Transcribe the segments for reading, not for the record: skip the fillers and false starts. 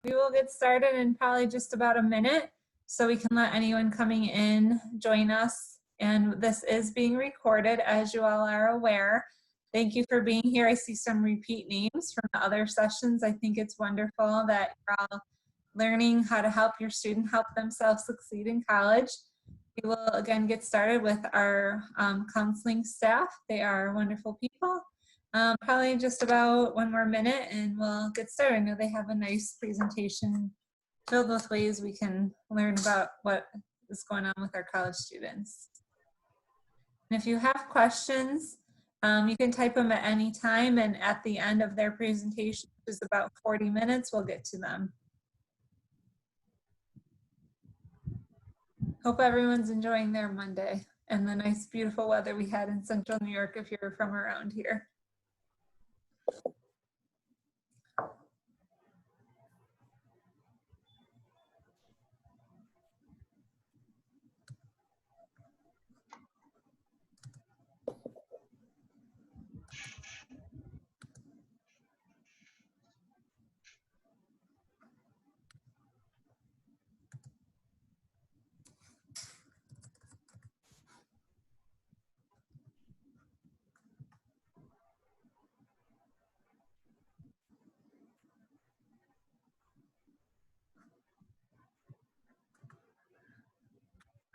We will get started in probably just about a minute, so we can let anyone coming in join us. And this is being recorded, as you all are aware. Thank you for being here. I see some repeat names from the other sessions. I think it's wonderful that you're all learning how to help your student help themselves succeed in college. We will again get started with our counseling staff. They are wonderful people. Probably just about one more minute and we'll get started. I know they have a nice presentation filled with ways we can learn about what is going on with our college students. And if you have questions, you can type them at any time, and at the end of their presentation, which is about 40 minutes, we'll get to them. Hope everyone's enjoying their Monday and the nice, beautiful weather we had in Central New York if you're from around here.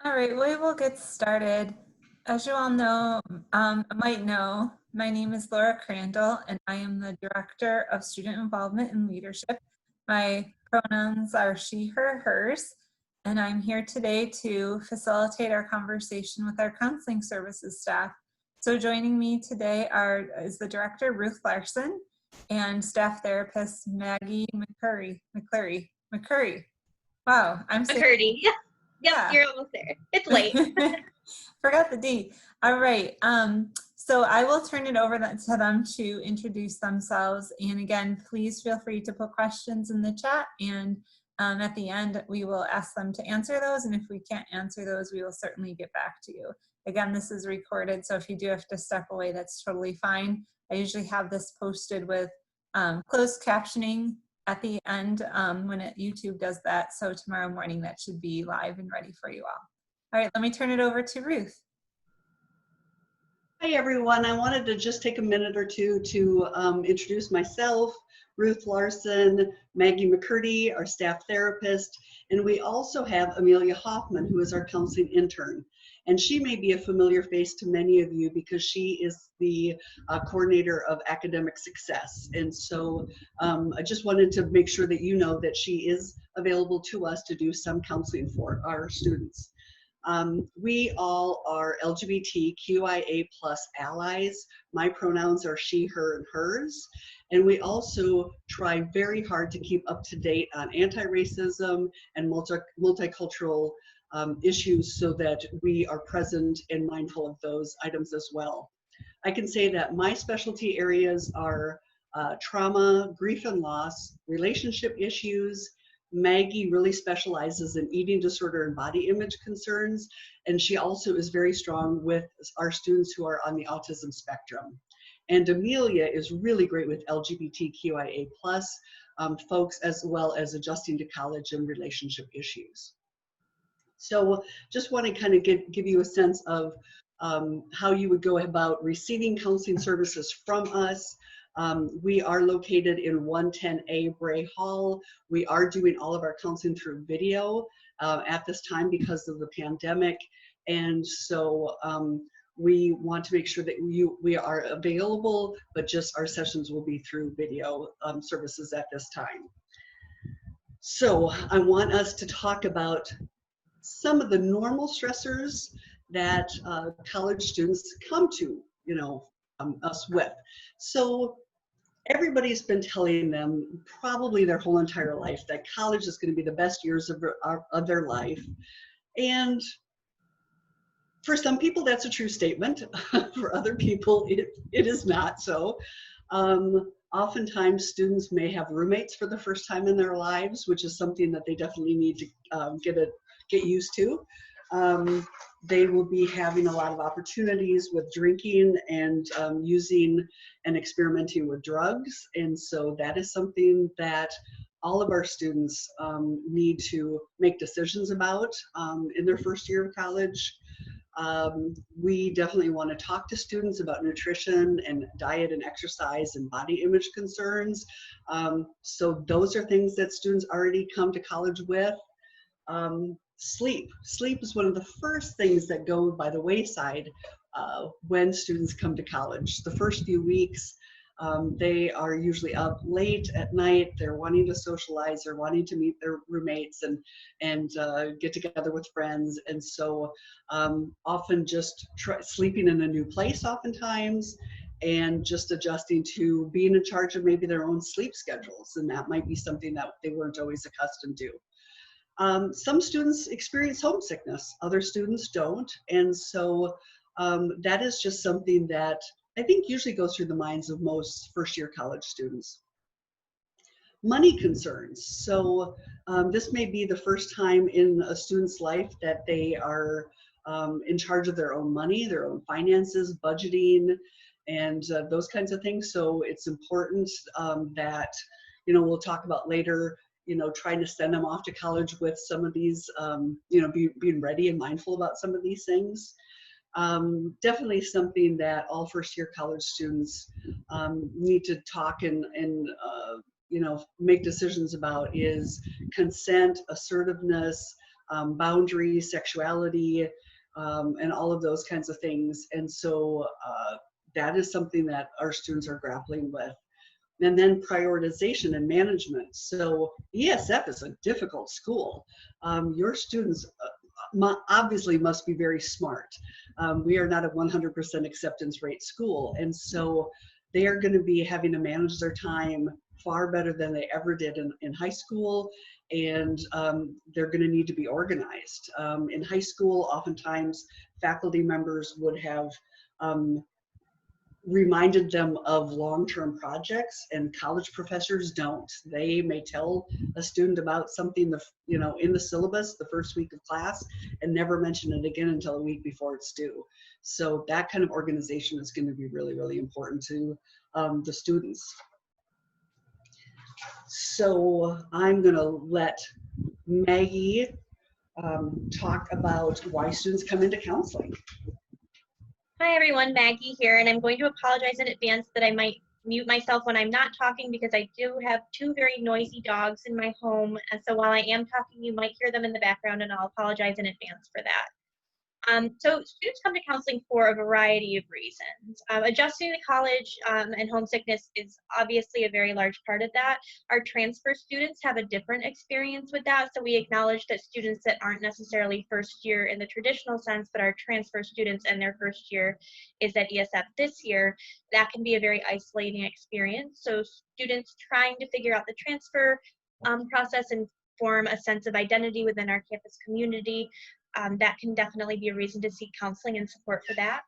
All right, we will get started. As you all know, might know, my name is Laura Crandall, and I am the Director of Student Involvement and Leadership. My pronouns are she, her, hers, and I'm here today to facilitate our conversation with our counseling services staff. So joining me today is the Director, Ruth Larson, and staff therapist, Maggie McCurdy. Wow, I'm saying McCurdy. Yeah, you're almost there. It's late. Forgot the D. All right. So I will turn it over to them to introduce themselves. And again, please feel free to put questions in the chat. And at the end, we will ask them to answer those. And if we can't answer those, we will certainly get back to you. Again, this is recorded, so if you do have to step away, that's totally fine. I usually have this posted with closed captioning at the end when YouTube does that. So tomorrow morning that should be live and ready for you all. All right, let me turn it over to Ruth. Hi everyone, I wanted to just take a minute or two to introduce myself, Ruth Larson, Maggie McCurdy, our staff therapist, and we also have Amelia Hoffman, who is our counseling intern. And she may be a familiar face to many of you because she is the coordinator of academic success. And so I just wanted to make sure that you know that she is available to us to do some counseling for our students. We all are LGBTQIA+ allies. My pronouns are she, her, and hers. And we also try very hard to keep up to date on anti-racism and multicultural issues so that we are present and mindful of those items as well. I can say that my specialty areas are trauma, grief and loss, relationship issues. Maggie really specializes in eating disorder and body image concerns, and she also is very strong with our students who are on the autism spectrum. And Amelia is really great with LGBTQIA+ folks, as well as adjusting to college and relationship issues. So just want to kind of give you a sense of how you would go about receiving counseling services from us. We are located in 110A Bray Hall. We are doing all of our counseling through video at this time because of the pandemic. And so we want to make sure that we are available, but just our sessions will be through video services at this time. So I want us to talk about some of the normal stressors that college students come to, us with. So everybody's been telling them probably their whole entire life that college is going to be the best years of their life. And for some people, that's a true statement. For other people, it is not so. Oftentimes, students may have roommates for the first time in their lives, which is something that they definitely need to get used to. They will be having a lot of opportunities with drinking and using and experimenting with drugs. And so that is something that all of our students need to make decisions about in their first year of college. We definitely want to talk to students about nutrition and diet and exercise and body image concerns. So those are things that students already come to college with. Sleep is one of the first things that go by the wayside when students come to college. The first few weeks, they are usually up late at night. They're wanting to socialize. They're wanting to meet their roommates and get together with friends. And so often just sleeping in a new place oftentimes, and just adjusting to being in charge of maybe their own sleep schedules. And that might be something that they weren't always accustomed to. Some students experience homesickness, other students don't. And so that is just something that I think usually goes through the minds of most first-year college students. Money concerns. So this may be the first time in a student's life that they are in charge of their own money, their own finances, budgeting, and those kinds of things. So it's important that, we'll talk about later, trying to send them off to college with some of these, being ready and mindful about some of these things. Definitely something that all first-year college students need to talk and make decisions about is consent, assertiveness, boundaries, sexuality, and all of those kinds of things. And so that is something that our students are grappling with. And then prioritization and management. So ESF is a difficult school. Your students obviously must be very smart. We are not a 100% acceptance rate school. And so they are going to be having to manage their time far better than they ever did in high school. And they're going to need to be organized. In high school, oftentimes faculty members would have reminded them of long-term projects, and college professors don't. They may tell a student about something in the syllabus the first week of class and never mention it again until a week before it's due. So that kind of organization is going to be really, really important to the students. So I'm going to let Maggie talk about why students come into counseling. Hi everyone, Maggie here, and I'm going to apologize in advance that I might mute myself when I'm not talking because I do have two very noisy dogs in my home, and so while I am talking, you might hear them in the background, and I'll apologize in advance for that. So students come to counseling for a variety of reasons. Adjusting to college and homesickness is obviously a very large part of that. Our transfer students have a different experience with that, so we acknowledge that students that aren't necessarily first year in the traditional sense, but are transfer students and their first year is at ESF this year, that can be a very isolating experience. So students trying to figure out the transfer process and form a sense of identity within our campus community, that can definitely be a reason to seek counseling and support for that.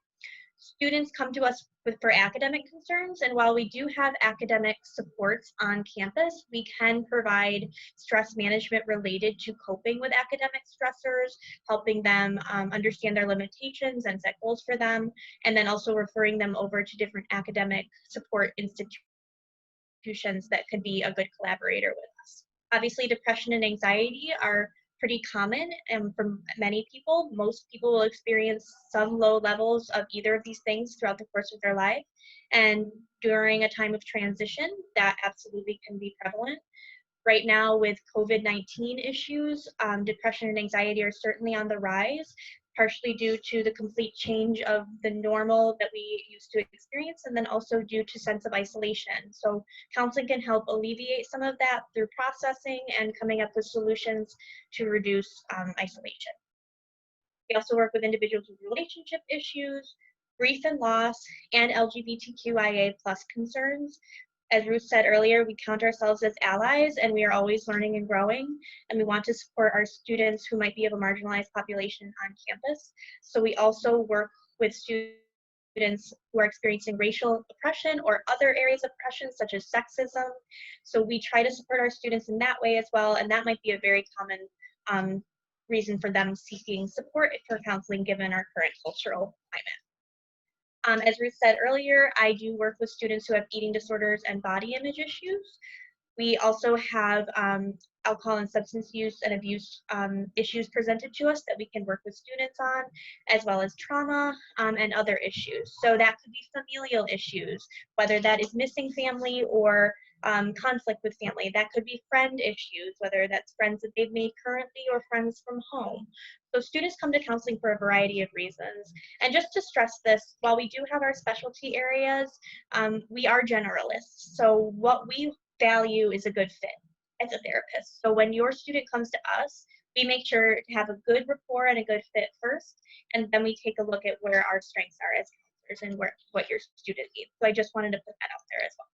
Students come to us for academic concerns, and while we do have academic supports on campus, we can provide stress management related to coping with academic stressors, helping them understand their limitations and set goals for them, and then also referring them over to different academic support institutions that could be a good collaborator with us. Obviously, depression and anxiety are pretty common for many people. Most people will experience some low levels of either of these things throughout the course of their life. And during a time of transition, that absolutely can be prevalent. Right now with COVID-19 issues, depression and anxiety are certainly on the rise, partially due to the complete change of the normal that we used to experience, and then also due to sense of isolation. So counseling can help alleviate some of that through processing and coming up with solutions to reduce isolation. We also work with individuals with relationship issues, grief and loss, and LGBTQIA+ concerns. As Ruth said earlier, we count ourselves as allies, and we are always learning and growing, and we want to support our students who might be of a marginalized population on campus. So we also work with students who are experiencing racial oppression or other areas of oppression, such as sexism. So we try to support our students in that way as well, and that might be a very common reason for them seeking support for counseling given our current cultural climate. As Ruth said earlier, I do work with students who have eating disorders and body image issues. We also have alcohol and substance use and abuse issues presented to us that we can work with students on, as well as trauma and other issues. So that could be familial issues, whether that is missing family or conflict with family. That could be friend issues, whether that's friends that they've made currently or friends from home. So students come to counseling for a variety of reasons. And just to stress this, while we do have our specialty areas, we are generalists. So what we value is a good fit as a therapist. So when your student comes to us, we make sure to have a good rapport and a good fit first, and then we take a look at where our strengths are as counselors and what your student needs. So I just wanted to put that out there as well.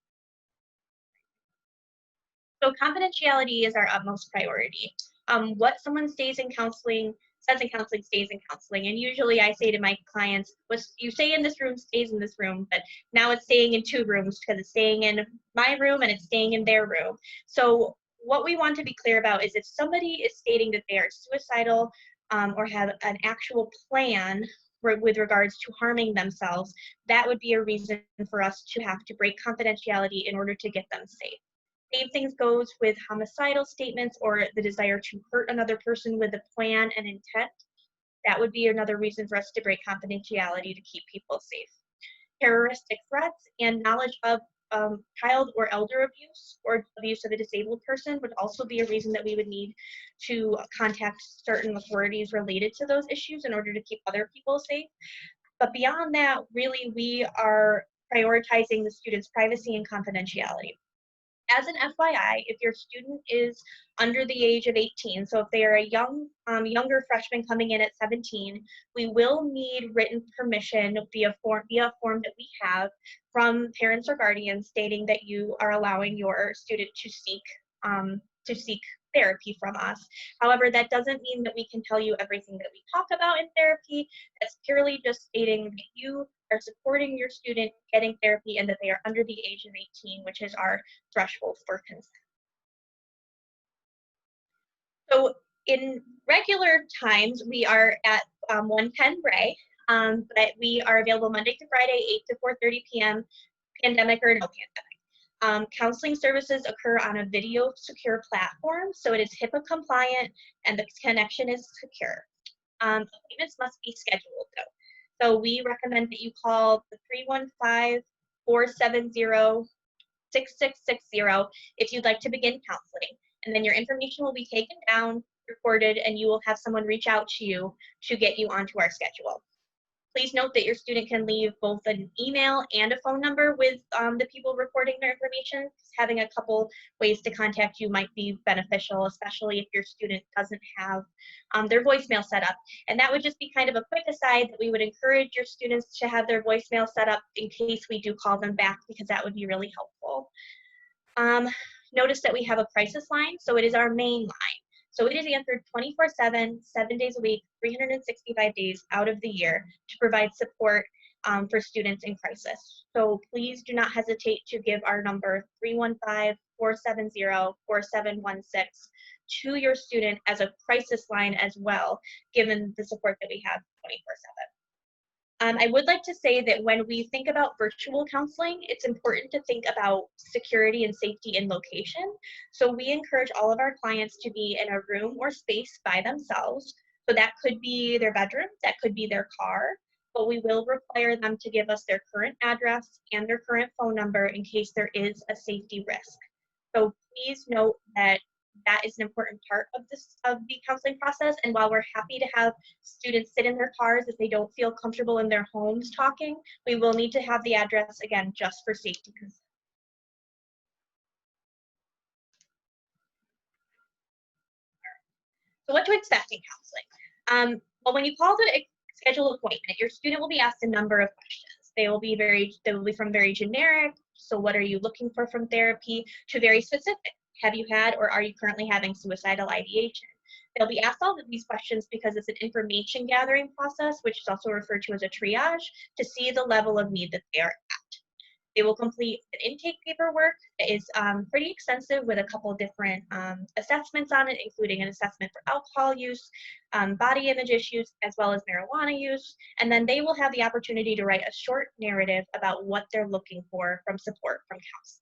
So confidentiality is our utmost priority. What someone says in counseling stays in counseling. And usually I say to my clients, what you say in this room stays in this room, but now it's staying in 2 rooms because it's staying in my room and it's staying in their room. So what we want to be clear about is if somebody is stating that they are suicidal or have an actual plan with regards to harming themselves, that would be a reason for us to have to break confidentiality in order to get them safe. Same things goes with homicidal statements or the desire to hurt another person with a plan and intent. That would be another reason for us to break confidentiality to keep people safe. Terroristic threats and knowledge of child or elder abuse or abuse of a disabled person would also be a reason that we would need to contact certain authorities related to those issues in order to keep other people safe. But beyond that, really, we are prioritizing the student's privacy and confidentiality. As an FYI, if your student is under the age of 18, so if they are a younger freshman coming in at 17, we will need written permission via a form that we have from parents or guardians stating that you are allowing your student to seek therapy from us. However, that doesn't mean that we can tell you everything that we talk about in therapy. That's purely just stating that you are supporting your student getting therapy and that they are under the age of 18, which is our threshold for consent. So in regular times, we are at 110 Ray, but we are available Monday to Friday, 8 to 4:30 p.m., pandemic or no pandemic. Counseling services occur on a video secure platform, so it is HIPAA compliant and the connection is secure. Appointments must be scheduled though. So we recommend that you call the 315-470-6660 if you'd like to begin counseling. And then your information will be taken down, recorded, and you will have someone reach out to you to get you onto our schedule. Please note that your student can leave both an email and a phone number with the people recording their information. Having a couple ways to contact you might be beneficial, especially if your student doesn't have their voicemail set up. And that would just be kind of a quick aside that we would encourage your students to have their voicemail set up in case we do call them back, because that would be really helpful. Notice that we have a crisis line, so it is our main line. So it is answered 24/7, 7 days a week, 365 days out of the year to provide support for students in crisis. So please do not hesitate to give our number 315-470-4716 to your student as a crisis line as well, given the support that we have 24/7. I would like to say that when we think about virtual counseling, it's important to think about security and safety in location. So we encourage all of our clients to be in a room or space by themselves. So that could be their bedroom, that could be their car, but we will require them to give us their current address and their current phone number in case there is a safety risk. So please note that that is an important part of the counseling process. And while we're happy to have students sit in their cars if they don't feel comfortable in their homes talking, we will need to have the address again just for safety concerns. So what to expect in counseling? Well, when you call to schedule an appointment, your student will be asked a number of questions. They will be from very generic, so what are you looking for from therapy, to very specific. Have you had or are you currently having suicidal ideation? They'll be asked all of these questions because it's an information gathering process, which is also referred to as a triage, to see the level of need that they are at. They will complete an intake paperwork that is pretty extensive with a couple different assessments on it, including an assessment for alcohol use, body image issues, as well as marijuana use. And then they will have the opportunity to write a short narrative about what they're looking for from support from counseling.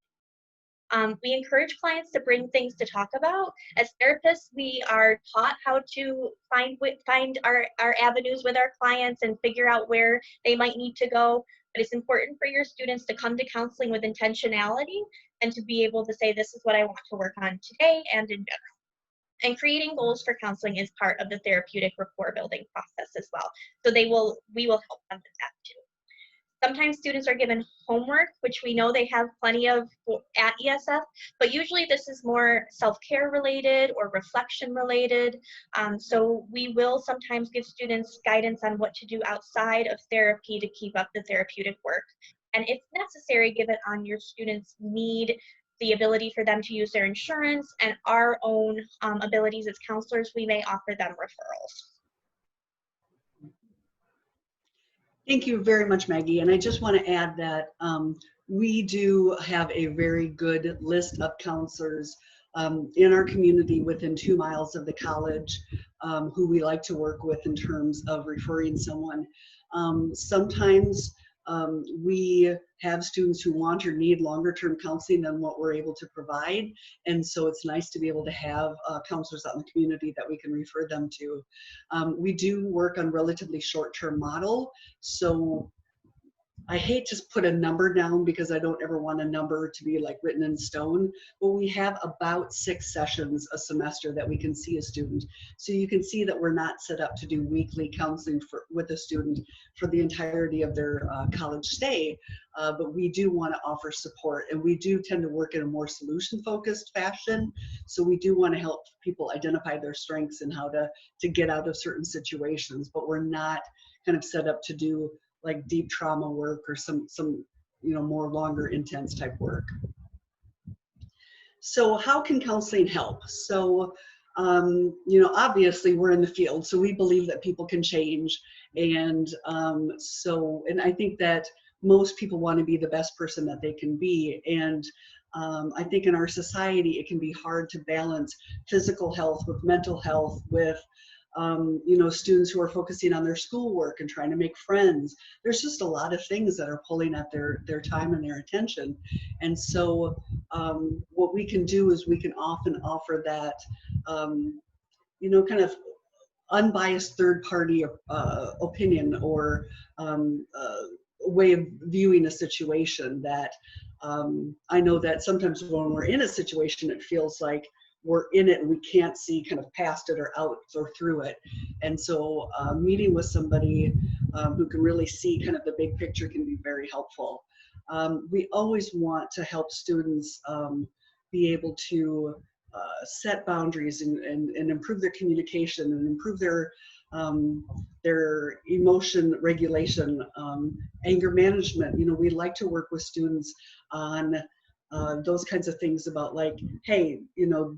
We encourage clients to bring things to talk about. As therapists, we are taught how to find our avenues with our clients and figure out where they might need to go. But it's important for your students to come to counseling with intentionality and to be able to say, this is what I want to work on today and in general. And creating goals for counseling is part of the therapeutic rapport building process as well. So we will help them with that too. Sometimes students are given homework, which we know they have plenty of at ESF, but usually this is more self-care related or reflection related. So we will sometimes give students guidance on what to do outside of therapy to keep up the therapeutic work. And if necessary, give it on your students' need, the ability for them to use their insurance, and our own abilities as counselors, we may offer them referrals. Thank you very much, Maggie. And I just want to add that we do have a very good list of counselors in our community within 2 miles of the college who we like to work with in terms of referring someone. Sometimes we have students who want or need longer term counseling than what we're able to provide. And so it's nice to be able to have counselors out in the community that we can refer them to. We do work on relatively short term model. So I hate to put a number down because I don't ever want a number to be like written in stone, but we have about 6 sessions a semester that we can see a student. So you can see that we're not set up to do weekly counseling with a student for the entirety of their college stay, but we do want to offer support, and we do tend to work in a more solution-focused fashion. So we do want to help people identify their strengths and how to get out of certain situations, but we're not kind of set up to do like deep trauma work or some more longer intense type work. So how can counseling help? So obviously we're in the field, so we believe that people can change, and I think that most people want to be the best person that they can be, and I think in our society it can be hard to balance physical health with mental health, with students who are focusing on their schoolwork and trying to make friends. There's just a lot of things that are pulling at their time and their attention. And so what we can do is we can often offer that, kind of unbiased third party opinion or way of viewing a situation that I know that sometimes when we're in a situation, it feels like we're in it and we can't see kind of past it or out or through it. And so meeting with somebody who can really see kind of the big picture can be very helpful. We always want to help students be able to set boundaries and improve their communication and improve their emotion regulation, anger management. We like to work with students on those kinds of things about like, hey,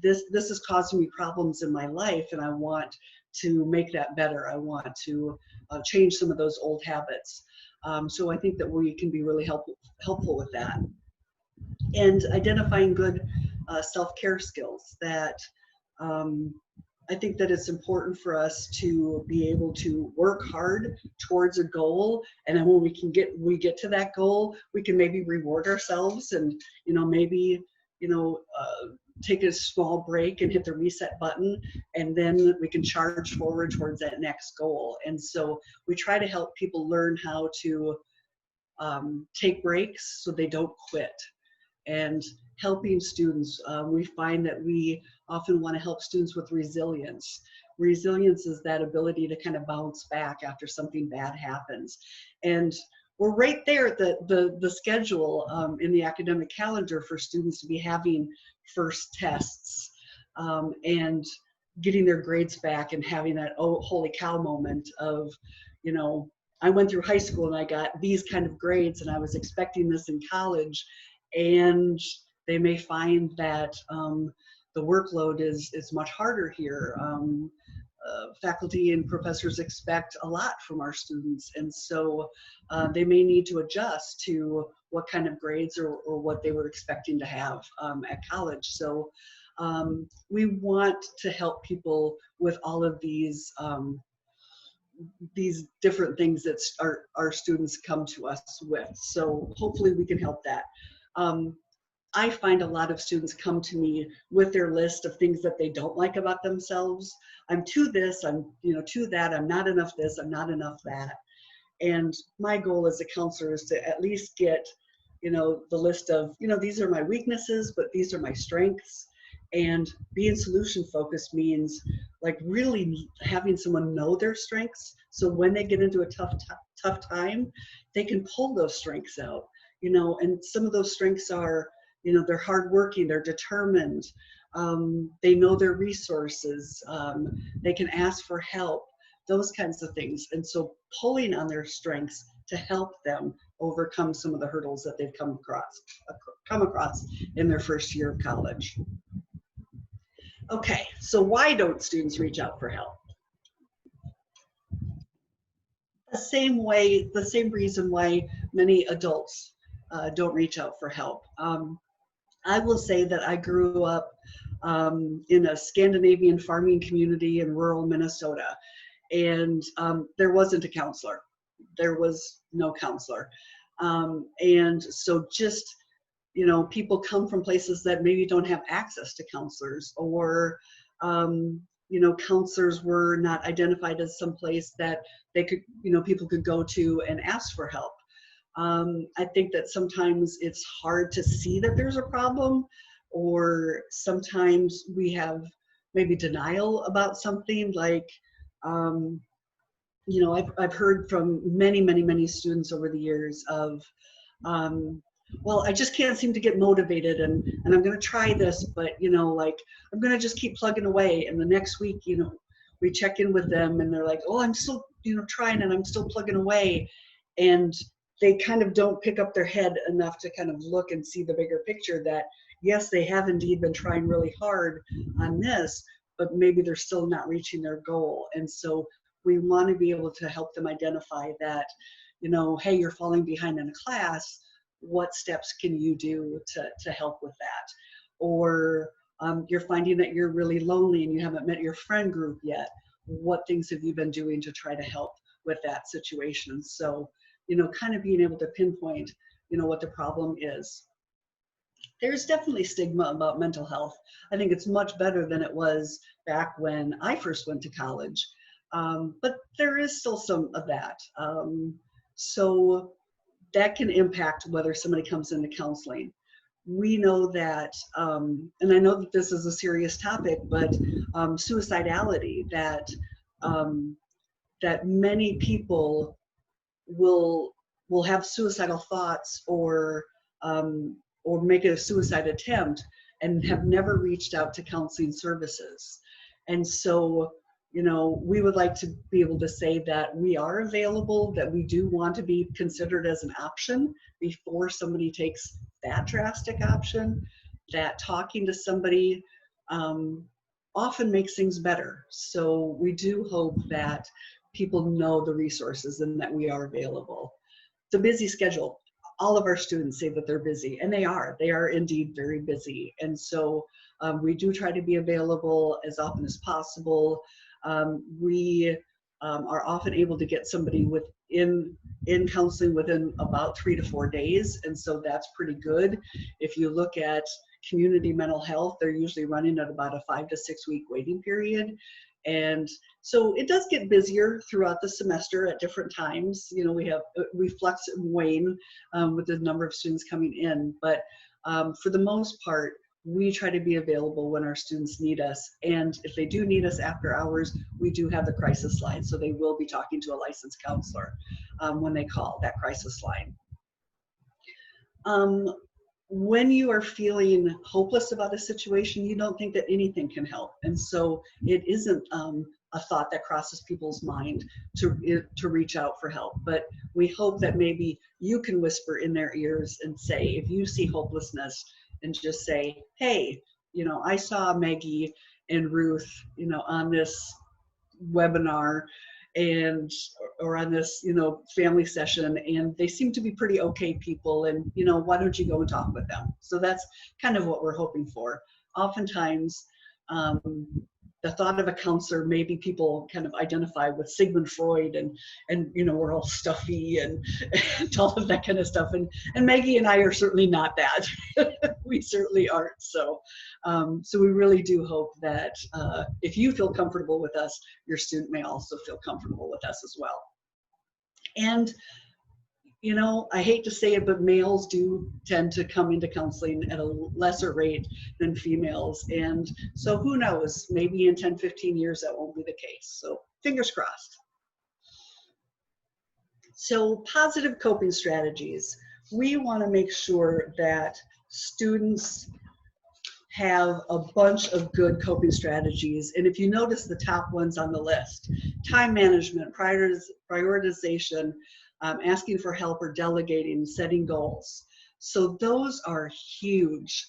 this is causing me problems in my life and I want to make that better. I want to change some of those old habits. So I think that we can be really helpful with that. And identifying good self-care skills that I think that it's important for us to be able to work hard towards a goal, and then when we get to that goal, we can maybe reward ourselves and maybe take a small break and hit the reset button, and then we can charge forward towards that next goal. And so we try to help people learn how to take breaks so they don't quit. And helping students, we find that we often want to help students with resilience. Resilience is that ability to kind of bounce back after something bad happens. And we're right there at the schedule in the academic calendar for students to be having first tests and getting their grades back and having that, oh, holy cow moment of, I went through high school and I got these kind of grades and I was expecting this in college. And they may find that the workload is much harder here. Faculty and professors expect a lot from our students, and so they may need to adjust to what kind of grades or what they were expecting to have at college. So we want to help people with all of these different things that our students come to us with. So hopefully we can help that. I find a lot of students come to me with their list of things that they don't like about themselves. I'm to this, I'm to that, I'm not enough this, I'm not enough that. And my goal as a counselor is to at least get, the list of, these are my weaknesses, but these are my strengths. And being solution focused means like really having someone know their strengths. So when they get into a tough time, they can pull those strengths out, and some of those strengths are, they're hardworking, they're determined, they know their resources, they can ask for help, those kinds of things. And so pulling on their strengths to help them overcome some of the hurdles that they've come across in their first year of college. Okay, so why don't students reach out for help? The same reason why many adults don't reach out for help. I will say that I grew up in a Scandinavian farming community in rural Minnesota, and there wasn't a counselor. There was no counselor. And so just, people come from places that maybe don't have access to counselors, or, counselors were not identified as some place that they could, people could go to and ask for help. I think that sometimes it's hard to see that there's a problem, or sometimes we have maybe denial about something like, I've heard from many students over the years of, well, I just can't seem to get motivated, and I'm going to try this, but, I'm going to just keep plugging away. And the next week, we check in with them and they're like, oh, I'm still, trying, and I'm still plugging away. And they kind of don't pick up their head enough to kind of look and see the bigger picture that, yes, they have indeed been trying really hard on this, but maybe they're still not reaching their goal. And so we want to be able to help them identify that, hey, you're falling behind in a class. What steps can you do to help with that? Or you're finding that you're really lonely and you haven't met your friend group yet. What things have you been doing to try to help with that situation? So, kind of being able to pinpoint, what the problem is. There's definitely stigma about mental health. I think it's much better than it was back when I first went to college. But there is still some of that. So that can impact whether somebody comes into counseling. We know that, and I know that this is a serious topic, but suicidality, that many people will have suicidal thoughts or make a suicide attempt and have never reached out to counseling services. And so, we would like to be able to say that we are available, that we do want to be considered as an option before somebody takes that drastic option, that talking to somebody often makes things better. So we do hope that people know the resources and that we are available. The busy schedule, all of our students say that they're busy, and they are indeed very busy. And so we do try to be available as often as possible. We are often able to get somebody in counseling within about 3 to 4 days, and so that's pretty good. If you look at community mental health, they're usually running at about a 5 to 6 week waiting period. And so it does get busier throughout the semester at different times. We flex and wane with the number of students coming in, but for the most part, we try to be available when our students need us. And if they do need us after hours, we do have the crisis line. So they will be talking to a licensed counselor when they call that crisis line. When you are feeling hopeless about a situation, you don't think that anything can help. And so it isn't a thought that crosses people's mind to reach out for help. But we hope that maybe you can whisper in their ears and say, if you see hopelessness, and just say, hey, I saw Maggie and Ruth, on this webinar or on this, family session, and they seem to be pretty okay people, and, why don't you go and talk with them? So that's kind of what we're hoping for. Oftentimes, the thought of a counselor, maybe people kind of identify with Sigmund Freud and you know, we're all stuffy and all of that kind of stuff. And Maggie and I are certainly not that. We certainly aren't. So, so we really do hope that if you feel comfortable with us, your student may also feel comfortable with us as well. And you know, I hate to say it, but males do tend to come into counseling at a lesser rate than females. And so who knows, maybe in 10, 15 years, that won't be the case. So fingers crossed. So positive coping strategies. We want to make sure that students have a bunch of good coping strategies. And if you notice the top ones on the list, time management, prioritization, asking for help or delegating, setting goals. So those are huge.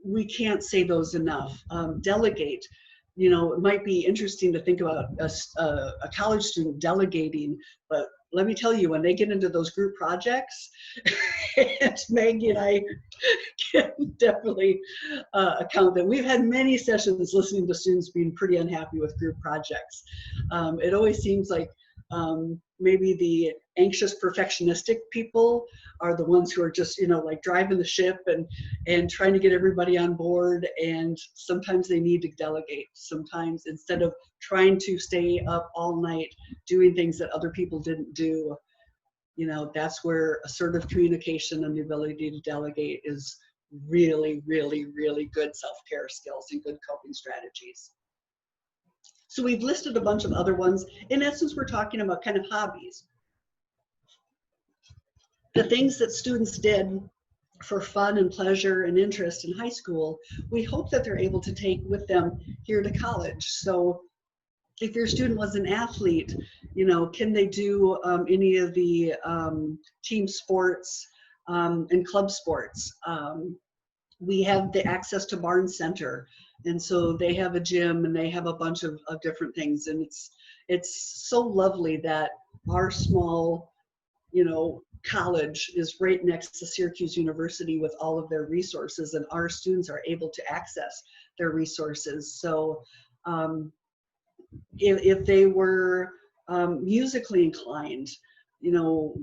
We can't say those enough. Delegate. You know, it might be interesting to think about a college student delegating, but let me tell you, when they get into those group projects, and Maggie and I can definitely account that we've had many sessions listening to students being pretty unhappy with group projects. It always seems like maybe the anxious perfectionistic people are the ones who are just, you know, like driving the ship and trying to get everybody on board. And sometimes they need to delegate. Sometimes instead of trying to stay up all night doing things that other people didn't do, you know, that's where assertive communication and the ability to delegate is really, really, really good self-care skills and good coping strategies. So we've listed a bunch of other ones. In essence, we're talking about kind of hobbies. The things that students did for fun and pleasure and interest in high school, we hope that they're able to take with them here to college. So if your student was an athlete, you know, can they do any of the team sports and club sports? We have the access to Barnes Center. And so they have a gym and they have a bunch of different things. And it's so lovely that our small, you know, college is right next to Syracuse University with all of their resources, and our students are able to access their resources. So if they were musically inclined, you know,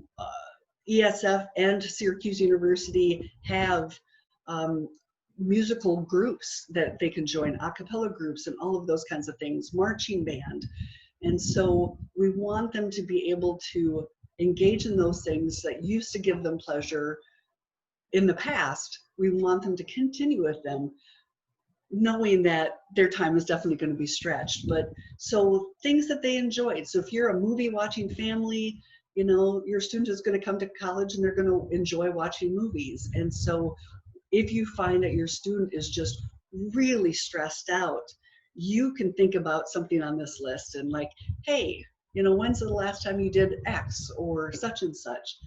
ESF and Syracuse University have musical groups that they can join, a cappella groups and all of those kinds of things, marching band. And so we want them to be able to engage in those things that used to give them pleasure in the past. We want them to continue with them, knowing that their time is definitely going to be stretched. But so things that they enjoyed. So if you're a movie watching family, you know, your student is going to come to college and they're going to enjoy watching movies. And so if you find that your student is just really stressed out, you can think about something on this list and like, hey, you know, when's the last time you did X or such and such?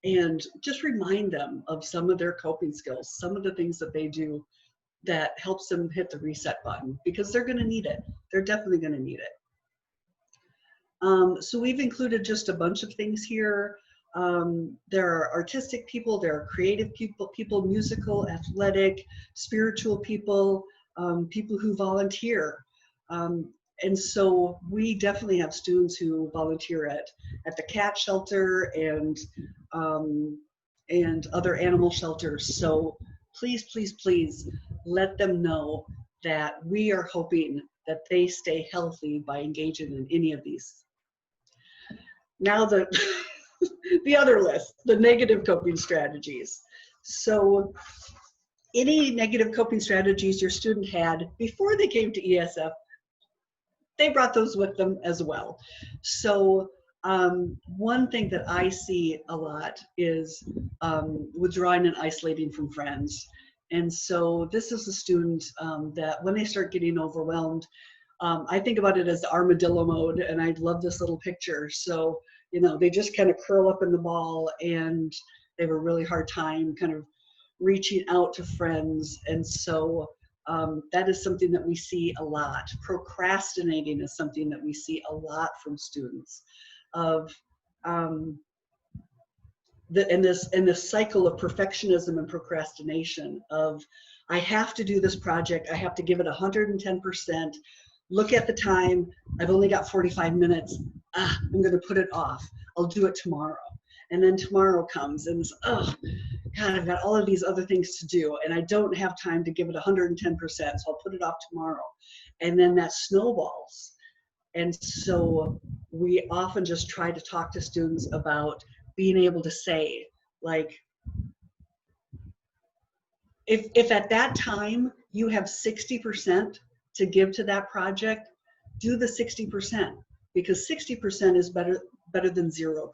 And just remind them of some of their coping skills, some of the things that they do that helps them hit the reset button, because they're going to need it. They're definitely going to need it. So we've included just a bunch of things here. There are artistic people, there are creative people, musical, athletic, spiritual people, people who volunteer. And so we definitely have students who volunteer at the cat shelter and other animal shelters. So please, please, please let them know that we are hoping that they stay healthy by engaging in any of these. Now the other list, the negative coping strategies. So any negative coping strategies your student had before they came to ESF, they brought those with them as well. So one thing that I see a lot is withdrawing and isolating from friends. And so this is a student that when they start getting overwhelmed, I think about it as armadillo mode, and I love this little picture. So, you know, they just kind of curl up in the ball and they have a really hard time kind of reaching out to friends. And so that is something that we see a lot. Procrastinating is something that we see a lot from students of this cycle of perfectionism and procrastination of I have to do this project. I have to give it 110%. Look at the time. I've only got 45 minutes. I'm going to put it off. I'll do it tomorrow. And then tomorrow comes and it's, oh, God, I've got all of these other things to do and I don't have time to give it 110%. So I'll put it off tomorrow. And then that snowballs. And so we often just try to talk to students about being able to say, like, if at that time you have 60% to give to that project, do the 60%, because 60% is better than 0%.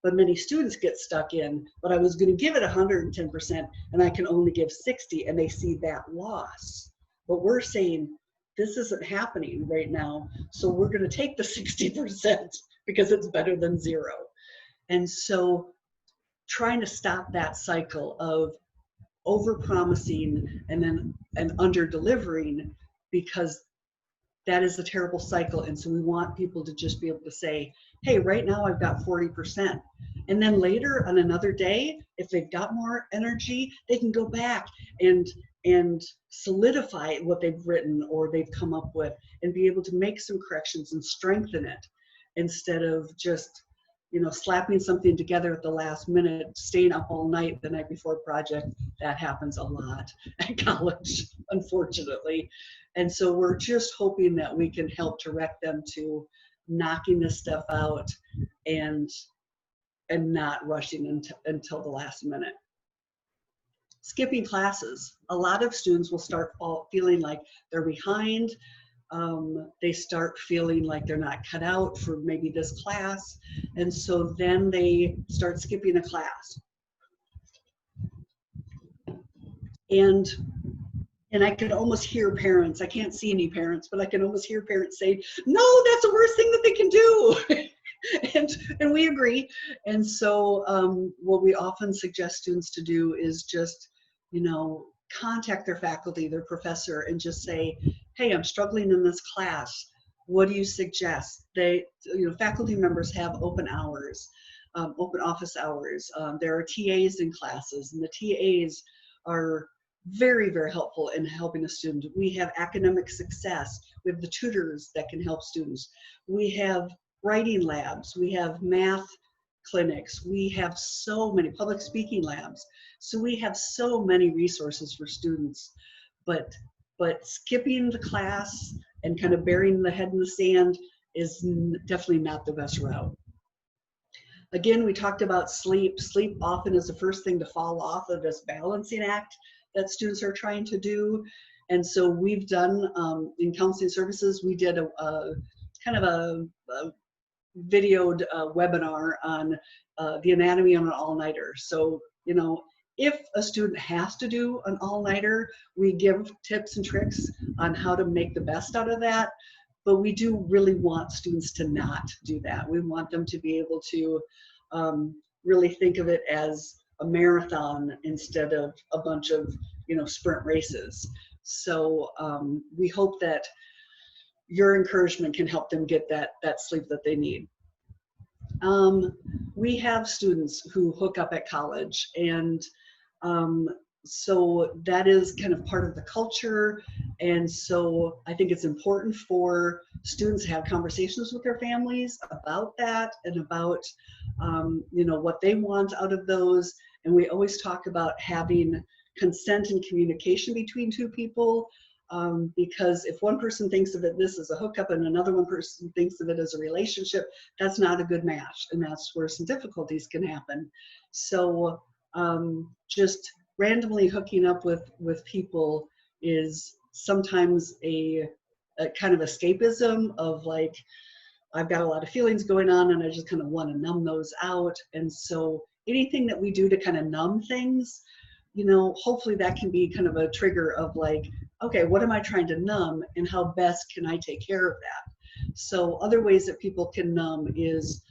But many students get stuck in, but I was going to give it 110% and I can only give 60, and they see that loss. But we're saying this isn't happening right now, so we're going to take the 60% because it's better than 0. And so trying to stop that cycle of over-promising and under-delivering, because that is a terrible cycle. And so we want people to just be able to say, hey, right now I've got 40%. And then later on another day, if they've got more energy, they can go back and solidify what they've written or they've come up with and be able to make some corrections and strengthen it, instead of just, you know, slapping something together at the last minute, staying up all night the night before project. That happens a lot at college, unfortunately. And so we're just hoping that we can help direct them to knocking this stuff out and not rushing until the last minute. Skipping classes. A lot of students will start feeling like they're behind. They start feeling like they're not cut out for maybe this class. And so then they start skipping a class. And I can almost hear parents, I can't see any parents, but I can almost hear parents say, no, that's the worst thing that they can do. and we agree. And so what we often suggest students to do is just, you know, contact their faculty, their professor, and just say, hey, I'm struggling in this class. What do you suggest? They, you know, faculty members have open hours, open office hours. There are TAs in classes, and the TAs are very, very helpful in helping a student. We have academic success. We have the tutors that can help students. We have writing labs. We have math clinics. We have so many public speaking labs. So we have so many resources for students. But skipping the class and kind of burying the head in the sand is definitely not the best route. Again, we talked about sleep. Sleep often is the first thing to fall off of this balancing act that students are trying to do. And so we've done, in counseling services, we did a kind of a videoed webinar on the anatomy of an all-nighter. So, you know, if a student has to do an all-nighter, we give tips and tricks on how to make the best out of that. But we do really want students to not do that. We want them to be able to really think of it as a marathon instead of a bunch of, you know, sprint races. So we hope that your encouragement can help them get that sleep that they need. We have students who hook up at college, and so that is kind of part of the culture. And so I think it's important for students to have conversations with their families about that and about you know, what they want out of those. And we always talk about having consent and communication between two people, because if one person thinks of it this as a hookup and another one person thinks of it as a relationship, that's not a good match, and that's where some difficulties can happen. So just randomly hooking up with people is sometimes a kind of escapism of like, I've got a lot of feelings going on and I just kind of want to numb those out. And so anything that we do to kind of numb things, you know, hopefully that can be kind of a trigger of like, okay, what am I trying to numb and how best can I take care of that? So other ways that people can numb is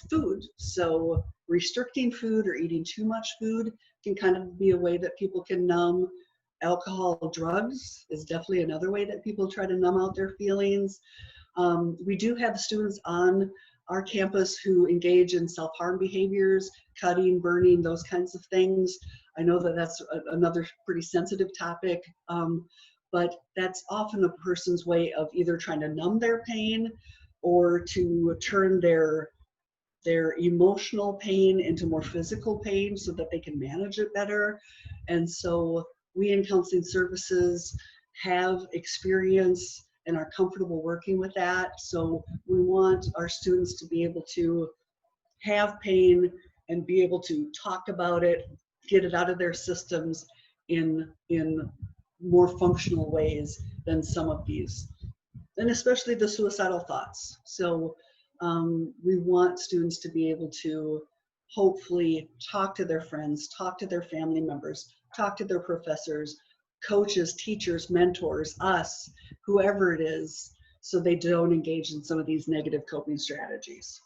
food. So restricting food or eating too much food can kind of be a way that people can numb. Alcohol, drugs is definitely another way that people try to numb out their feelings. We do have students on our campus who engage in self-harm behaviors, cutting, burning, those kinds of things. I know that that's another pretty sensitive topic, but that's often a person's way of either trying to numb their pain or to turn their emotional pain into more physical pain so that they can manage it better. And so we in counseling services have experience and are comfortable working with that. So we want our students to be able to have pain and be able to talk about it, get it out of their systems in more functional ways than some of these, and especially the suicidal thoughts. So we want students to be able to hopefully talk to their friends, talk to their family members, talk to their professors, coaches, teachers, mentors, us, whoever it is, so they don't engage in some of these negative coping strategies.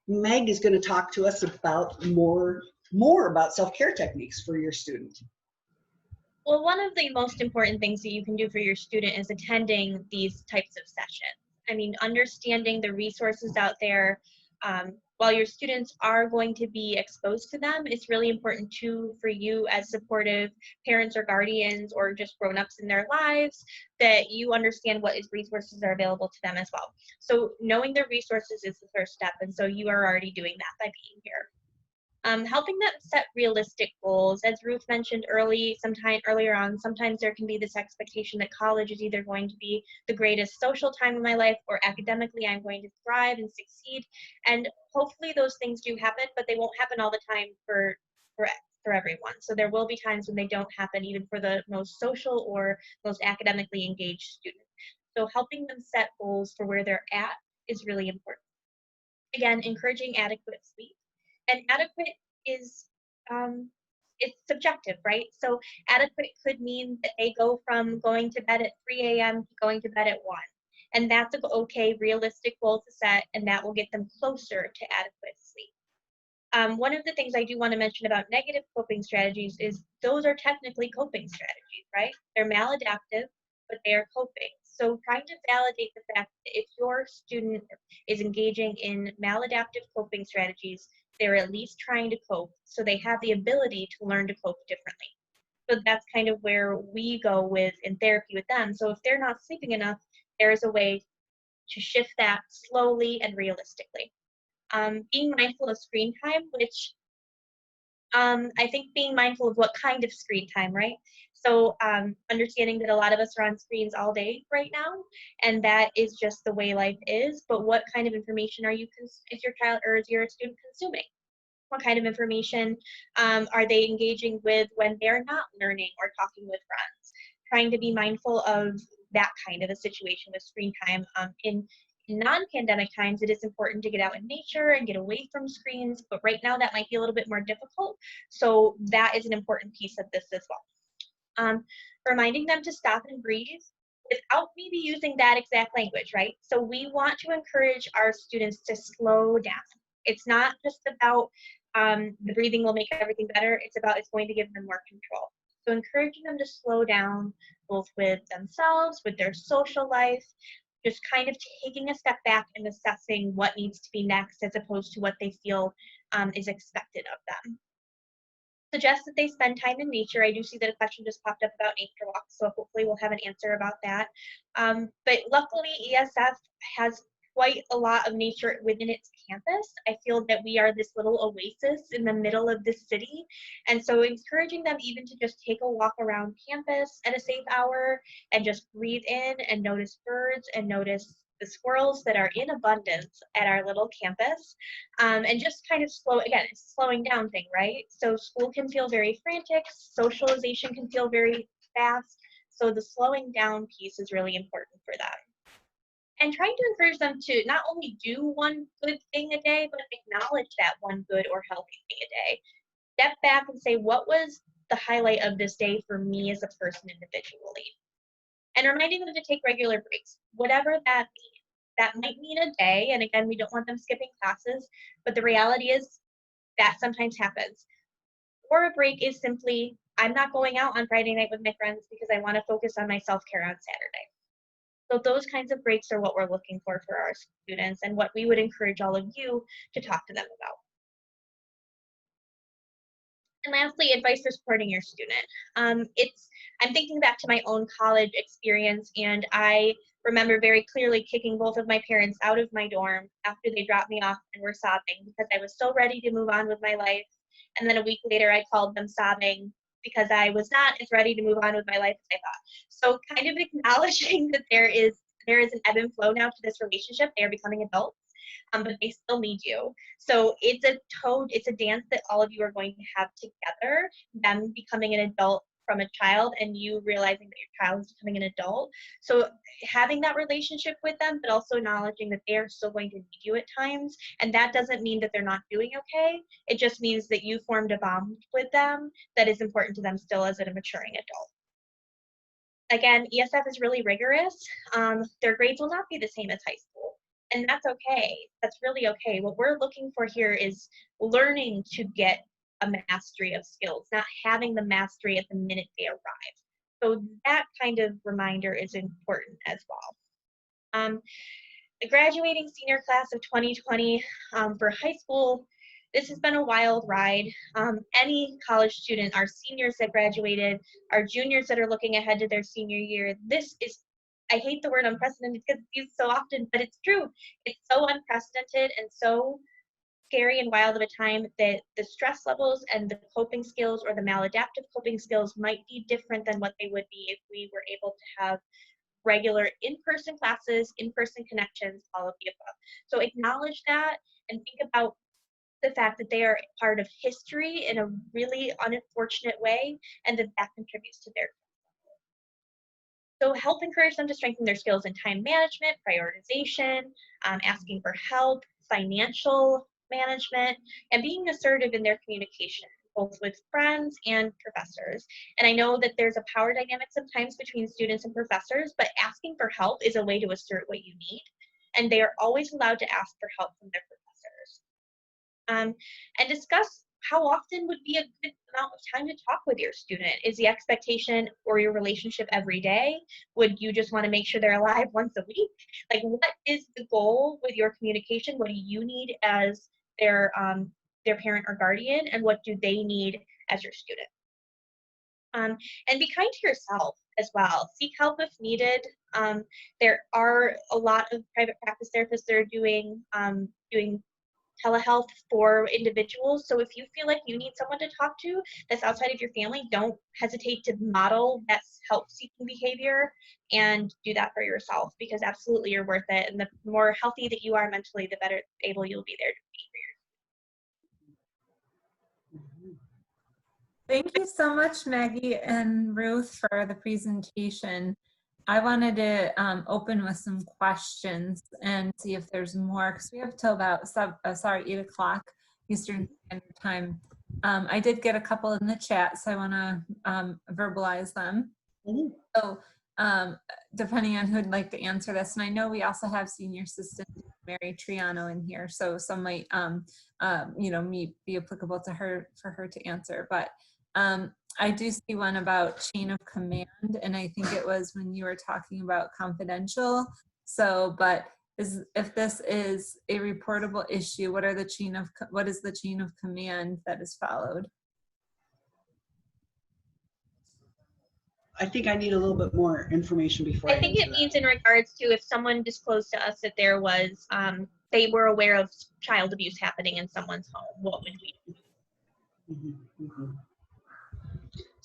Meg is going to talk to us about more about self-care techniques for your student. Well, one of the most important things that you can do for your student is attending these types of sessions. I mean, understanding the resources out there, while your students are going to be exposed to them, it's really important too for you as supportive parents or guardians or just grown-ups in their lives that you understand what resources are available to them as well. So knowing the resources is the first step, and so you are already doing that by being here. Helping them set realistic goals. As Ruth mentioned earlier on, sometimes there can be this expectation that college is either going to be the greatest social time of my life or academically I'm going to thrive and succeed. And hopefully those things do happen, but they won't happen all the time for everyone. So there will be times when they don't happen even for the most social or most academically engaged student. So helping them set goals for where they're at is really important. Again, encouraging adequate sleep. And adequate is it's subjective, right? So adequate could mean that they go from going to bed at 3 a.m. to going to bed at 1. And that's an okay, realistic goal to set, and that will get them closer to adequate sleep. One of the things I do want to mention about negative coping strategies is those are technically coping strategies, right? They're maladaptive, but they are coping. So trying to validate the fact that if your student is engaging in maladaptive coping strategies, they're at least trying to cope, so they have the ability to learn to cope differently. So that's kind of where we go with in therapy with them. So if they're not sleeping enough, there is a way to shift that slowly and realistically. Being mindful of screen time, which I think being mindful of what kind of screen time, right? So understanding that a lot of us are on screens all day right now, and that is just the way life is, but what kind of information is your child or is your student consuming? What kind of information are they engaging with when they're not learning or talking with friends? Trying to be mindful of that kind of a situation with screen time. In non-pandemic times, it is important to get out in nature and get away from screens, but right now that might be a little bit more difficult. So that is an important piece of this as well. Reminding them to stop and breathe without maybe using that exact language, right? So we want to encourage our students to slow down. It's not just about the breathing will make everything better. It's going to give them more control. So encouraging them to slow down, both with themselves, with their social life, just kind of taking a step back and assessing what needs to be next as opposed to what they feel is expected of them. Suggest that they spend time in nature. I do see that a question just popped up about nature walks, so hopefully we'll have an answer about that. But luckily, ESF has quite a lot of nature within its campus. I feel that we are this little oasis in the middle of the city. And so encouraging them even to just take a walk around campus at a safe hour and just breathe in and notice birds and notice the squirrels that are in abundance at our little campus, and just kind of it's a slowing down thing, right? So school can feel very frantic, socialization can feel very fast, so the slowing down piece is really important for them. And trying to encourage them to not only do one good thing a day, but acknowledge that one good or healthy thing a day. Step back and say, what was the highlight of this day for me as a person individually? And reminding them to take regular breaks, whatever that means. That might mean a day, and again, we don't want them skipping classes, but the reality is that sometimes happens. Or a break is simply, I'm not going out on Friday night with my friends because I want to focus on my self-care on Saturday. So those kinds of breaks are what we're looking for our students and what we would encourage all of you to talk to them about. And lastly, advice for supporting your student. I'm thinking back to my own college experience, and I remember very clearly kicking both of my parents out of my dorm after they dropped me off and were sobbing because I was so ready to move on with my life. And then a week later, I called them sobbing because I was not as ready to move on with my life as I thought. So kind of acknowledging that there is an ebb and flow now to this relationship. They are becoming adults, but they still need you. So it's a dance that all of you are going to have together, them becoming an adult from a child and you realizing that your child is becoming an adult. So having that relationship with them, but also acknowledging that they are still going to need you at times. And that doesn't mean that they're not doing okay. It just means that you formed a bond with them that is important to them still as a maturing adult. Again, ESF is really rigorous. Their grades will not be the same as high school. And that's okay. That's really okay. What we're looking for here is learning to get a mastery of skills, not having the mastery at the minute they arrive. So that kind of reminder is important as well. The graduating senior class of 2020 for high school, this has been a wild ride. Any college student, our seniors that graduated, our juniors that are looking ahead to their senior year, this is, I hate the word unprecedented because it's used so often, but it's true. It's so unprecedented and so scary and wild of a time that the stress levels and the coping skills or the maladaptive coping skills might be different than what they would be if we were able to have regular in-person classes, in-person connections, all of the above. So acknowledge that and think about the fact that they are part of history in a really unfortunate way and that contributes to their. So help encourage them to strengthen their skills in time management, prioritization, asking for help, financial management, and being assertive in their communication, both with friends and professors. And I know that there's a power dynamic sometimes between students and professors, but asking for help is a way to assert what you need. And they are always allowed to ask for help from their professors. And discuss how often would be a good amount of time to talk with your student. Is the expectation or your relationship every day? Would you just want to make sure they're alive once a week? Like, what is the goal with your communication? What do you need as their parent or guardian, and what do they need as your student? And be kind to yourself as well. Seek help if needed. There are a lot of private practice therapists that are doing telehealth for individuals. So if you feel like you need someone to talk to that's outside of your family, don't hesitate to model that help-seeking behavior and do that for yourself, because absolutely you're worth it. And the more healthy that you are mentally, the better able you'll be there to be for your. Thank you so much, Maggie and Ruth, for the presentation. I wanted to open with some questions and see if there's more, because we have till about 8 o'clock Eastern Standard Time. I did get a couple in the chat, so I want to verbalize them. So depending on who'd like to answer this, and I know we also have Senior Assistant Mary Triano in here, so some might be applicable to her for her to answer. But I do see one about chain of command, and I think it was when you were talking about confidential. So, but if this is a reportable issue, what is the chain of command that is followed? I think I need a little bit more information before I think it means in regards to if someone disclosed to us that there was, they were aware of child abuse happening in someone's home, what would we do?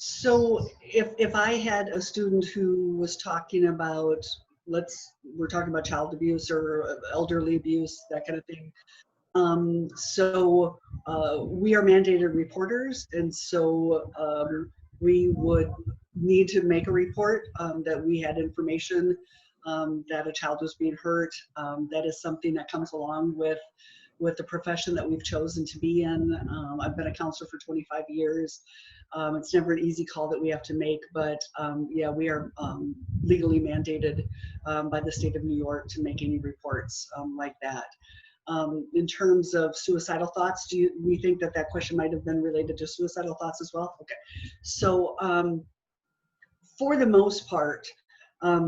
So if I had a student who was talking about, we're talking about child abuse or elderly abuse, that kind of thing. We are mandated reporters, and so we would need to make a report that we had information that a child was being hurt. That is something that comes along with the profession that we've chosen to be in. I've been a counselor for 25 years. It's never an easy call that we have to make, but yeah, we are legally mandated by the state of New York to make any reports like that. In terms of suicidal thoughts, we think that question might have been related to suicidal thoughts as well? Okay, so for the most part, at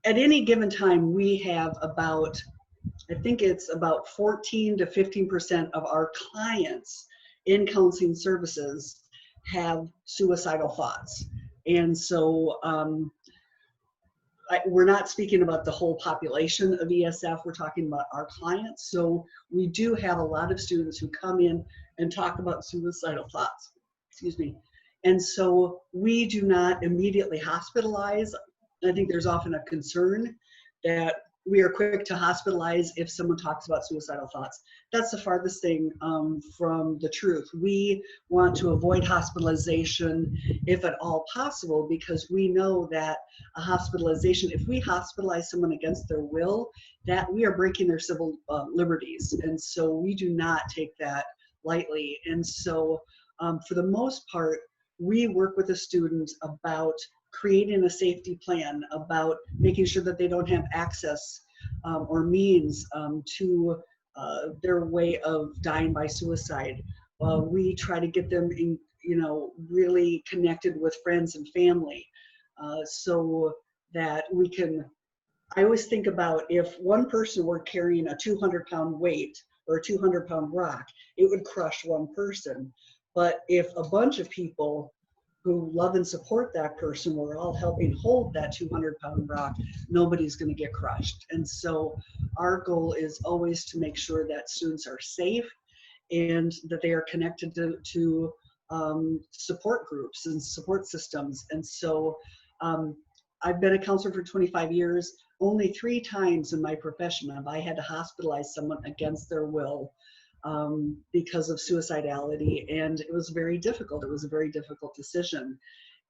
any given time, we have I think it's about 14 to 15% of our clients in counseling services have suicidal thoughts. And so we're not speaking about the whole population of ESF, we're talking about our clients. So we do have a lot of students who come in and talk about suicidal thoughts, excuse me. And so we do not immediately hospitalize. I think there's often a concern that we are quick to hospitalize if someone talks about suicidal thoughts. That's the farthest thing from the truth. We want to avoid hospitalization if at all possible, because we know that a hospitalization, if we hospitalize someone against their will, that we are breaking their civil liberties. And so we do not take that lightly. And so for the most part, we work with a student about creating a safety plan, about making sure that they don't have access or means to their way of dying by suicide. We try to get them in, really connected with friends and family so that we can, I always think about if one person were carrying a 200-pound weight or a 200-pound rock, it would crush one person. But if a bunch of people who love and support that person, we're all helping hold that 200-pound rock, nobody's going to get crushed. And so our goal is always to make sure that students are safe and that they are connected to support groups and support systems. And so I've been a counselor for 25 years. Only 3 times in my profession have I had to hospitalize someone against their will because of suicidality, and it was very difficult. It was a very difficult decision.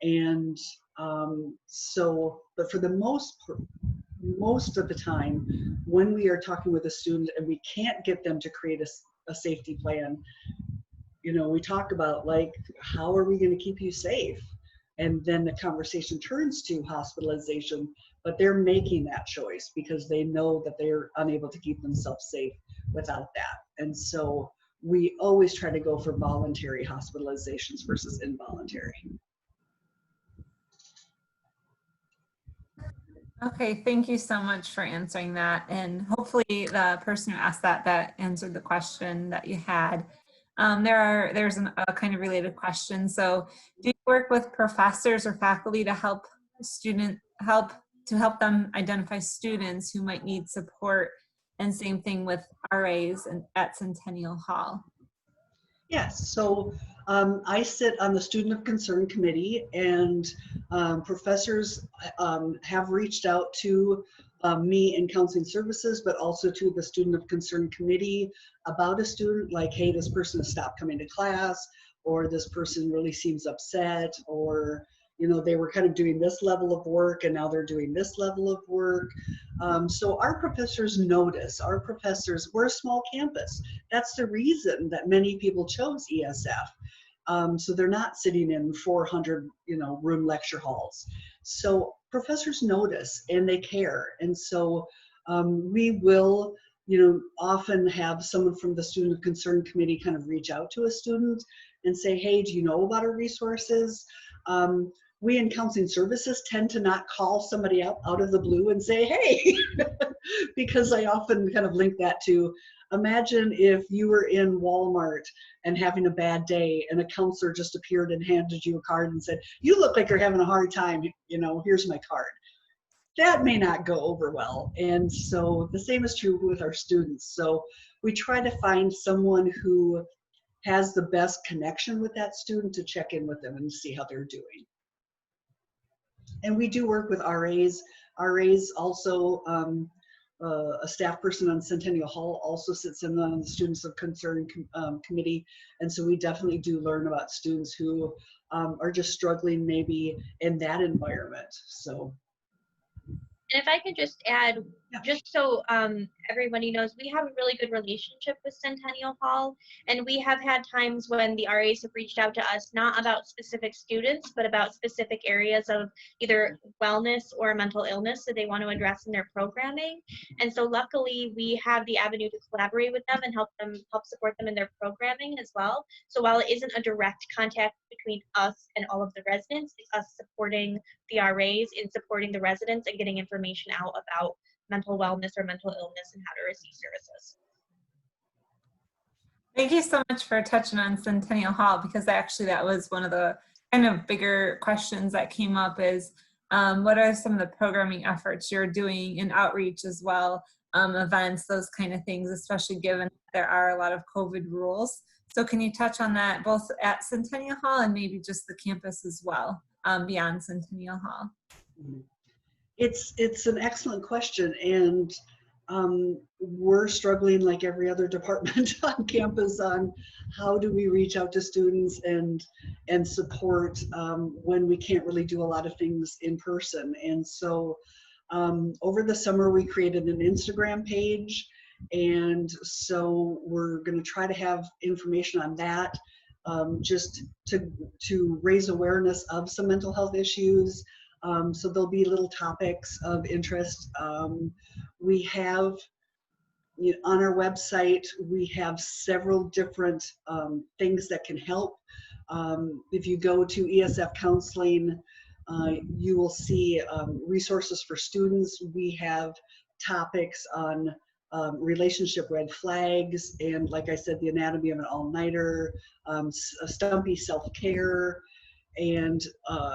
And but for the most of the time, when we are talking with a student and we can't get them to create a safety plan, we talk about, like, how are we going to keep you safe? And then the conversation turns to hospitalization, but they're making that choice because they know that they're unable to keep themselves safe without that. And so we always try to go for voluntary hospitalizations versus involuntary. Okay, thank you so much for answering that. And hopefully the person who asked that answered the question that you had. There's a kind of related question. So do you work with professors or faculty to help them identify students who might need support? And same thing with RAs at Centennial Hall. Yes, so I sit on the Student of Concern Committee, and professors have reached out to me in counseling services, but also to the Student of Concern Committee about a student, like, hey, this person has stopped coming to class, or this person really seems upset, or they were kind of doing this level of work and now they're doing this level of work. So our professors notice. Our professors, we're a small campus. That's the reason that many people chose ESF. So they're not sitting in 400 room lecture halls. So professors notice and they care. And so we will often have someone from the Student of Concern Committee kind of reach out to a student and say, hey, do you know about our resources? We in counseling services tend to not call somebody out of the blue and say, hey, because I often kind of link that to, imagine if you were in Walmart and having a bad day and a counselor just appeared and handed you a card and said, you look like you're having a hard time, here's my card. That may not go over well. And so the same is true with our students. So we try to find someone who has the best connection with that student to check in with them and see how they're doing. And we do work with RAs. RAs also, a staff person on Centennial Hall also sits in on the Students of Concern Committee. And so we definitely do learn about students who are just struggling maybe in that environment. So. And if I could just add, just so everybody knows, we have a really good relationship with Centennial Hall, and we have had times when the RAs have reached out to us, not about specific students, but about specific areas of either wellness or mental illness that they want to address in their programming. And so luckily, we have the avenue to collaborate with them and help support them in their programming as well. So while it isn't a direct contact between us and all of the residents, it's us supporting the RAs in supporting the residents and getting information out about mental wellness or mental illness and how to receive services. Thank you so much for touching on Centennial Hall, because actually that was one of the kind of bigger questions that came up is what are some of the programming efforts you're doing in outreach as well, events, those kind of things, especially given that there are a lot of COVID rules. So can you touch on that both at Centennial Hall and maybe just the campus as well, beyond Centennial Hall? It's an excellent question, and we're struggling like every other department on campus on how do we reach out to students and support when we can't really do a lot of things in person. And so over the summer we created an Instagram page, and so we're going to try to have information on that, just to raise awareness of some mental health issues. So there'll be little topics of interest. We have, on our website, we have several different things that can help. If you go to ESF counseling, you will see resources for students. We have topics on relationship red flags, and like I said, the anatomy of an all-nighter, stumpy self-care. And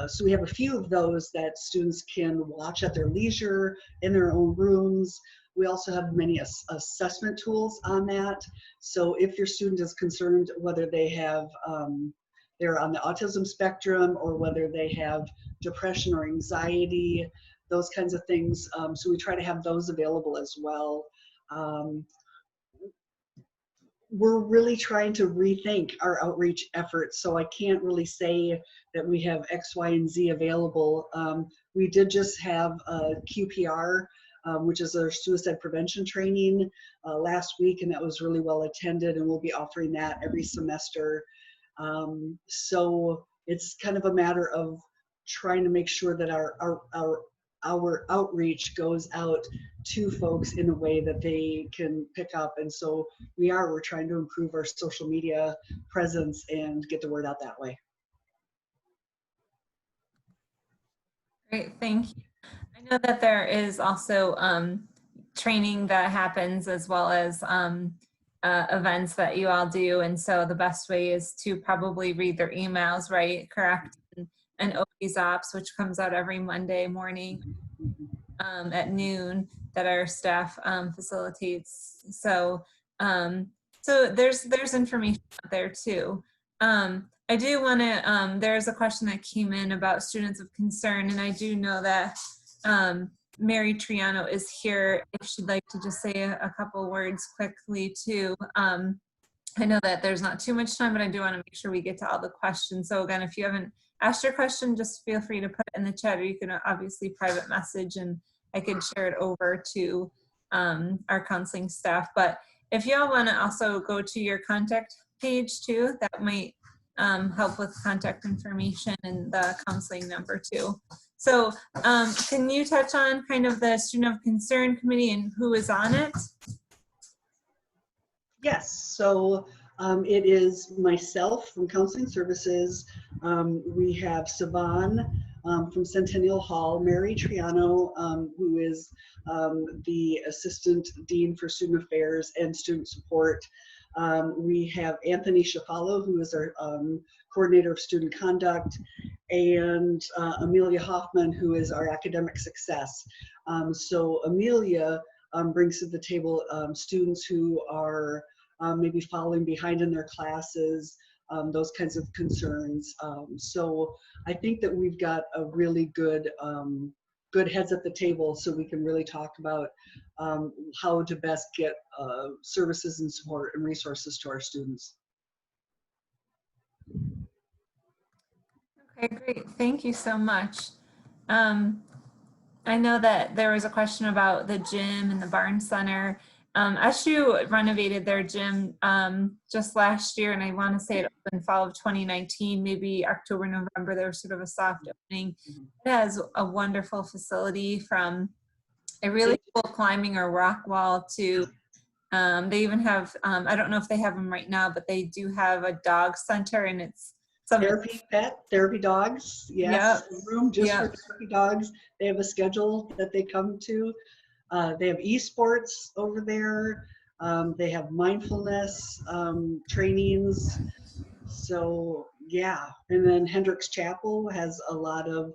so we have a few of those that students can watch at their leisure in their own rooms. We also have many assessment tools on that. So if your student is concerned whether they have, they're on the autism spectrum or whether they have depression or anxiety, those kinds of things. So we try to have those available as well. We're really trying to rethink our outreach efforts, so I can't really say that we have X, Y, and Z available. We did just have a QPR, which is our suicide prevention training, last week, and that was really well attended, and we'll be offering that every semester. So it's kind of a matter of trying to make sure that our outreach goes out to folks in a way that they can pick up. And so we're trying to improve our social media presence and get the word out that way. Great, thank you. I know that there is also training that happens as well as events that you all do, and so the best way is to probably read their emails, right? Correct? And OPS Ops, which comes out every Monday morning at noon, that our staff facilitates. So so there's information out there too. I do want to, there's a question that came in about students of concern, and I do know that Mary Triano is here if she'd like to just say a couple words quickly too. I know that there's not too much time, but I do want to make sure we get to all the questions. So again, if you haven't asked your question, just feel free to put it in the chat, or you can obviously private message and I could share it over to our counseling staff. But if y'all want to also go to your contact page too, that might help with contact information and the counseling number too. So can you touch on kind of the Student of Concern Committee and who is on it? Yes, so it is myself from Counseling Services. We have Savan from Centennial Hall, Mary Triano, who is the Assistant Dean for Student Affairs and Student Support. We have Anthony Shafalo, who is our Coordinator of Student Conduct, and Amelia Hoffman, who is our Academic Success. So Amelia brings to the table students who are maybe falling behind in their classes, those kinds of concerns. So I think that we've got a really good heads at the table, so we can really talk about how to best get services and support and resources to our students. Okay, great. Thank you so much. I know that there was a question about the gym and the Barn Center. SU renovated their gym just last year, and I want to say it opened fall of 2019, maybe October, November. There was sort of a soft opening. It has a wonderful facility, from a really cool climbing or rock wall to they even have, I don't know if they have them right now, but they do have a dog center, and it's therapy dogs. Yes, yep. A room just for therapy dogs. They have a schedule that they come to. They have esports over there. They have mindfulness trainings. So yeah, and then Hendricks Chapel has a lot of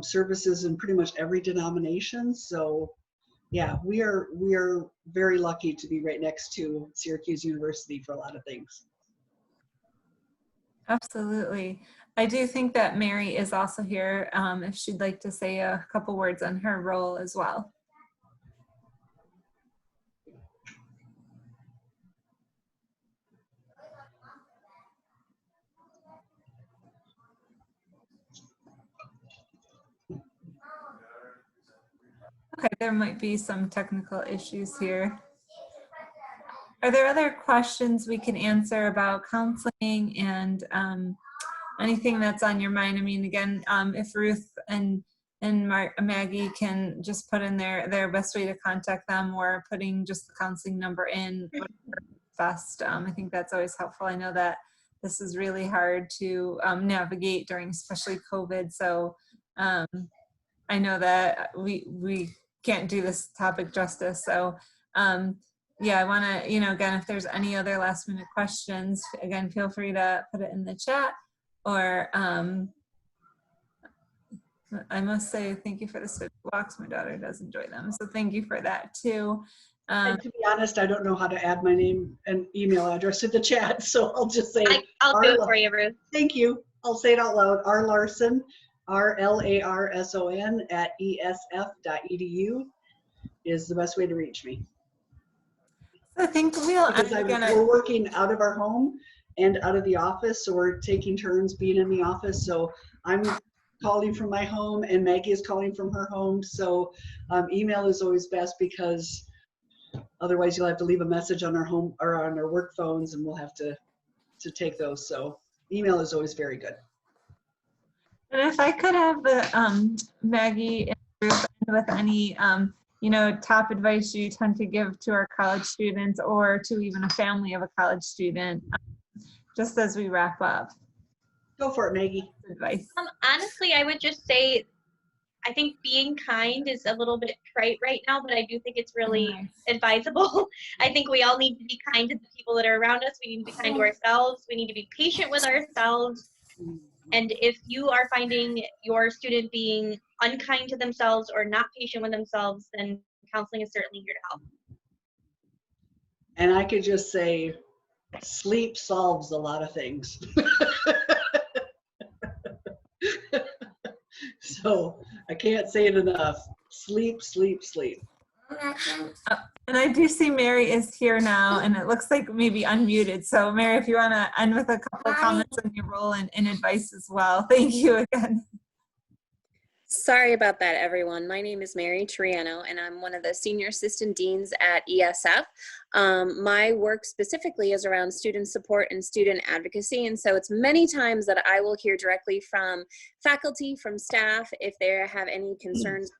services in pretty much every denomination. So yeah, we are very lucky to be right next to Syracuse University for a lot of things. Absolutely. I do think that Mary is also here if she'd like to say a couple words on her role as well. Okay, there might be some technical issues here. Are there other questions we can answer about counseling and anything that's on your mind? I mean, again, if Ruth and Maggie can just put in their best way to contact them, or putting just the counseling number in, whatever best. I think that's always helpful. I know that this is really hard to navigate during, especially COVID. So I know that we can't do this topic justice. So yeah, I want to, again, if there's any other last minute questions, again, feel free to put it in the chat. Or I must say thank you for the switch walks. My daughter does enjoy them, so thank you for that too. And to be honest, I don't know how to add my name and email address to the chat, so I'll just say I'll do it for you, Ruth. Thank you. I'll say it out loud. R. Larson, RLARSON @ESF.edu is the best way to reach me. So I think we're working out of our home and out of the office, so we're taking turns being in the office. So I'm calling from my home and Maggie is calling from her home. So email is always best, because otherwise you'll have to leave a message on our home or on our work phones, and we'll have to take those. So email is always very good. And if I could have the Maggie and Ruth with any top advice you tend to give to our college students, or to even a family of a college student, just as we wrap up. Go for it, Maggie. Advice. Honestly, I would just say, I think being kind is a little bit trite right now, but I do think it's really advisable. I think we all need to be kind to the people that are around us. We need to be kind to ourselves. We need to be patient with ourselves. And if you are finding your student being unkind to themselves or not patient with themselves, then counseling is certainly here to help. And I could just say, sleep solves a lot of things. So I can't say it enough. Sleep, sleep, sleep. And I do see Mary is here now, and it looks like maybe unmuted. So Mary, if you want to end with a couple of comments on your role and advice as well. Thank you again. Sorry about that, everyone. My name is Mary Triano, and I'm one of the senior assistant deans at ESF. My work specifically is around student support and student advocacy, and so it's many times that I will hear directly from faculty, from staff, if they have any concerns.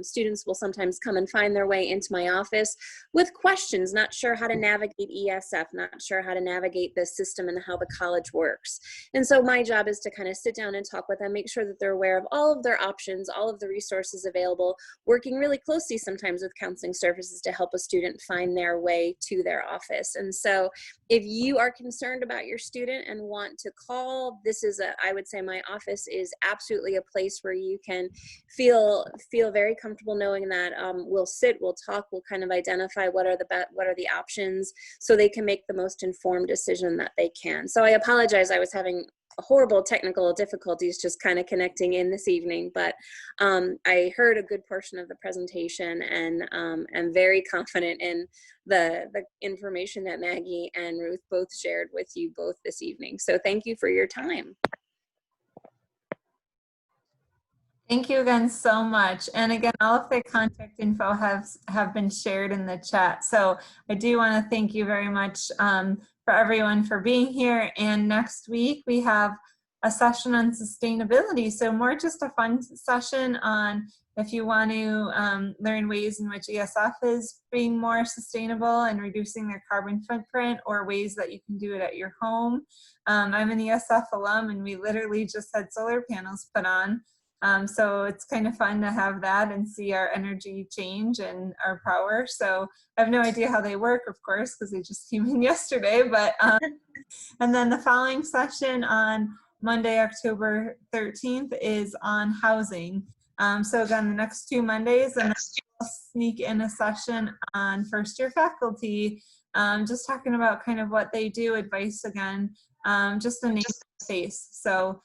Students will sometimes come and find their way into my office with questions, not sure how to navigate ESF, not sure how to navigate this system and how the college works. And so my job is to kind of sit down and talk with them, make sure that they're aware of all of their options, all of the resources available, working really closely sometimes with counseling services to help a student find their way to their office. And so if you are concerned about your student and want to call, this is I would say my office is absolutely a place where you can feel very comfortable knowing that we'll sit, we'll talk, we'll kind of identify what are the options, so they can make the most informed decision that they can. So I apologize, I was having horrible technical difficulties just kind of connecting in this evening, but I heard a good portion of the presentation, and am very confident in the information that Maggie and Ruth both shared with you both this evening. So thank you for your time. Thank you again so much. And again, all of the contact info have been shared in the chat. So I do want to thank you very much for everyone for being here. And next week we have a session on sustainability. So more just a fun session on if you want to learn ways in which ESF is being more sustainable and reducing their carbon footprint, or ways that you can do it at your home. I'm an ESF alum, and we literally just had solar panels put on So it's kind of fun to have that and see our energy change and our power. So I have no idea how they work, of course, because they just came in yesterday. But and then the following session on Monday, October 13th is on housing. So again, the next 2 Mondays, and then we'll sneak in a session on first year faculty, just talking about kind of what they do, advice again, just a name face. So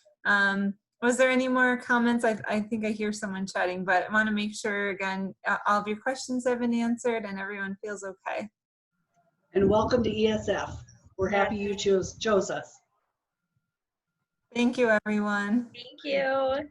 was there any more comments? I think I hear someone chatting, but I want to make sure, again, all of your questions have been answered and everyone feels okay. And welcome to ESF. We're happy you chose us. Thank you, everyone. Thank you.